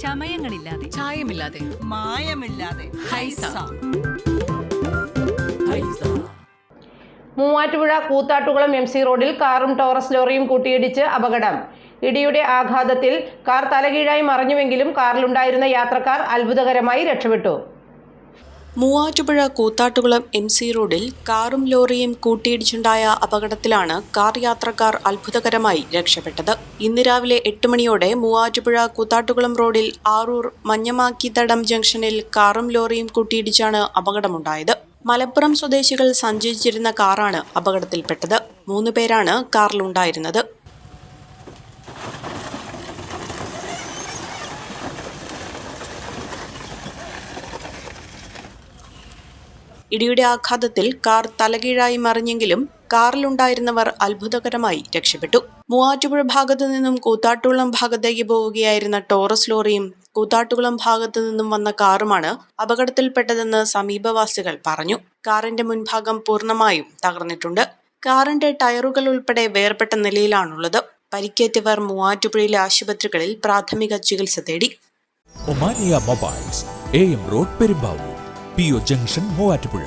ചമയങ്ങളില്ലാതെ, ചായമില്ലാതെ, മായമില്ലാതെ Haiza. Muvattupuzha Koothattukulam MC റോഡിൽ കാറും Taurus ലോറിയും കൂട്ടിയിടിച്ച് അപകടം. ഇടിയുടെ ആഘാതത്തിൽ കാർ തലകീഴായി മറിഞ്ഞുവെങ്കിലും കാറിലുണ്ടായിരുന്ന യാത്രക്കാർ അത്ഭുതകരമായി രക്ഷപ്പെട്ടു. മൂവാറ്റുപുഴ കൂത്താട്ടുകുളം MC റോഡിൽ കാറും ലോറിയും കൂട്ടിയിടിച്ചുണ്ടായ അപകടത്തിലാണ് കാർ യാത്രക്കാർ അത്ഭുതകരമായി രക്ഷപ്പെട്ടത്. ഇന്ന് രാവിലെ 8 മണിയോടെ മൂവാറ്റുപുഴ കൂത്താട്ടുകുളം റോഡിൽ ആറൂർ മഞ്ഞമാക്കിത്തടം ജംഗ്ഷനിൽ കാറും ലോറിയും കൂട്ടിയിടിച്ചാണ് അപകടമുണ്ടായത്. മലപ്പുറം സ്വദേശികൾ സഞ്ചരിച്ചിരുന്ന കാറാണ് അപകടത്തിൽപ്പെട്ടത്. 3 പേരാണ് കാറിലുണ്ടായിരുന്നത്. ഇടിയുടെ ആഘാതത്തിൽ കാർ തലകീഴായി മറിഞ്ഞെങ്കിലും കാറിലുണ്ടായിരുന്നവർ അത്ഭുതകരമായി രക്ഷപ്പെട്ടു. മൂവാറ്റുപുഴ ഭാഗത്തു നിന്നും കൂത്താട്ടുകുളം ഭാഗത്തേക്ക് പോവുകയായിരുന്ന ടോറസ് ലോറിയും കൂത്താട്ടുകുളം ഭാഗത്തു നിന്നും വന്ന കാറുമാണ് അപകടത്തിൽപ്പെട്ടതെന്ന് സമീപവാസികൾ പറഞ്ഞു. കാറിന്റെ മുൻഭാഗം പൂർണ്ണമായും തകർന്നിട്ടുണ്ട്. കാറിന്റെ ടയറുകൾ ഉൾപ്പെടെ വേർപെട്ട നിലയിലാണുള്ളത്. പരിക്കേറ്റവർ മൂവാറ്റുപുഴയിലെ ആശുപത്രികളിൽ പ്രാഥമിക ചികിത്സ തേടി. Omania mobiles AM road Perumbavoor, PO junction Muvattupuzha.